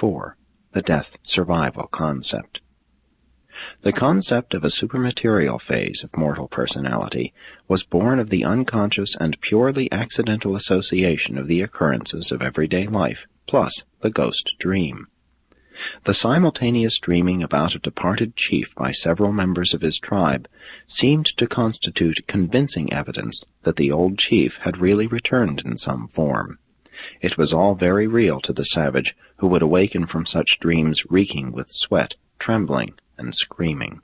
4. The death-survival concept. The concept of a supermaterial phase of mortal personality was born of the unconscious and purely accidental association of the occurrences of everyday life, plus the ghost dream. The simultaneous dreaming about a departed chief by several members of his tribe seemed to constitute convincing evidence that the old chief had really returned in some form. It was all very real to the savage, who would awaken from such dreams reeking with sweat, trembling, and screaming.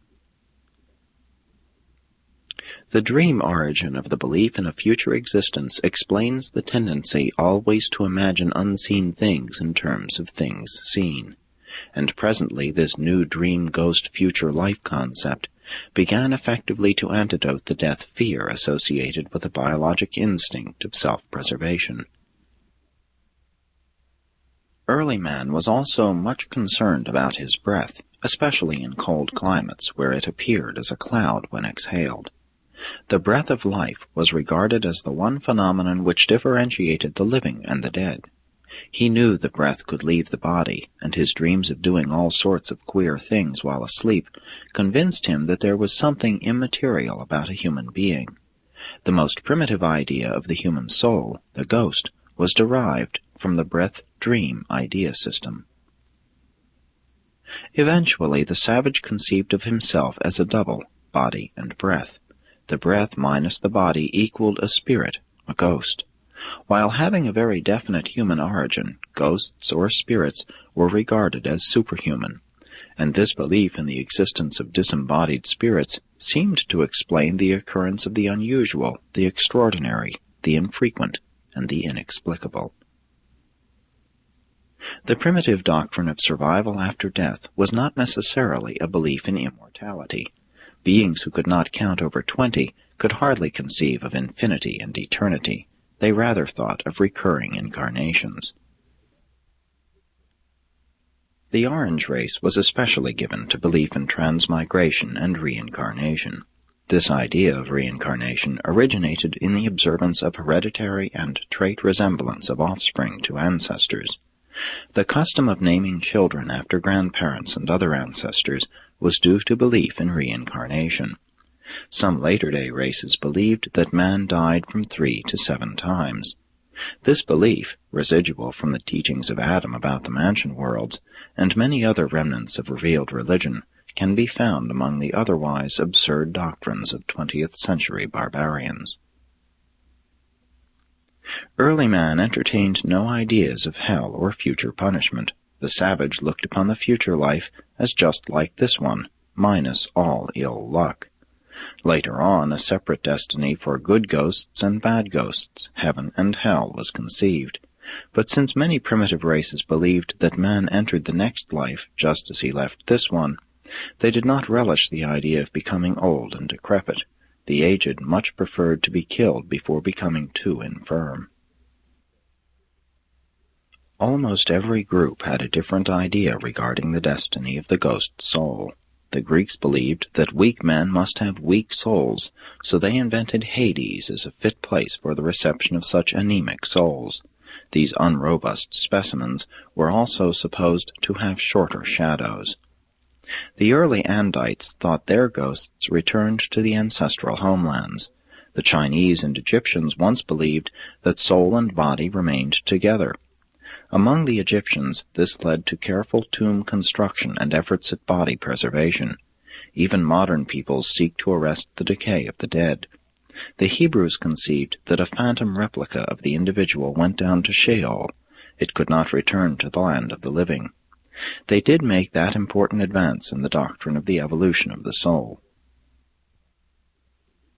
The dream origin of the belief in a future existence explains the tendency always to imagine unseen things in terms of things seen. And presently this new dream-ghost future life concept began effectively to antidote the death fear associated with the biologic instinct of self-preservation. Early man was also much concerned about his breath, especially in cold climates where it appeared as a cloud when exhaled. The breath of life was regarded as the one phenomenon which differentiated the living and the dead. He knew the breath could leave the body, and his dreams of doing all sorts of queer things while asleep convinced him that there was something immaterial about a human being. The most primitive idea of the human soul, the ghost, was derived from the breath-dream idea system. Eventually, the savage conceived of himself as a double, body and breath. The breath minus the body equaled a spirit, a ghost. While having a very definite human origin, ghosts or spirits were regarded as superhuman, and this belief in the existence of disembodied spirits seemed to explain the occurrence of the unusual, the extraordinary, the infrequent, and the inexplicable. The primitive doctrine of survival after death was not necessarily a belief in immortality. Beings who could not count over 20 could hardly conceive of infinity and eternity. They rather thought of recurring incarnations. The Orange race was especially given to belief in transmigration and reincarnation. This idea of reincarnation originated in the observance of hereditary and trait resemblance of offspring to ancestors. The custom of naming children after grandparents and other ancestors was due to belief in reincarnation. Some later-day races believed that man died from 3 to 7 times. This belief, residual from the teachings of Adam about the mansion worlds, and many other remnants of revealed religion, can be found among the otherwise absurd doctrines of 20th-century barbarians. Early man entertained no ideas of hell or future punishment. The savage looked upon the future life as just like this one, minus all ill luck. Later on, a separate destiny for good ghosts and bad ghosts, heaven and hell, was conceived. But since many primitive races believed that man entered the next life just as he left this one, they did not relish the idea of becoming old and decrepit. The aged much preferred to be killed before becoming too infirm. Almost every group had a different idea regarding the destiny of the ghost soul. The Greeks believed that weak men must have weak souls, so they invented Hades as a fit place for the reception of such anemic souls. These unrobust specimens were also supposed to have shorter shadows. The early Andites thought their ghosts returned to the ancestral homelands. The Chinese and Egyptians once believed that soul and body remained together. Among the Egyptians, this led to careful tomb construction and efforts at body preservation. Even modern peoples seek to arrest the decay of the dead. The Hebrews conceived that a phantom replica of the individual went down to Sheol. It could not return to the land of the living. They did make that important advance in the doctrine of the evolution of the soul.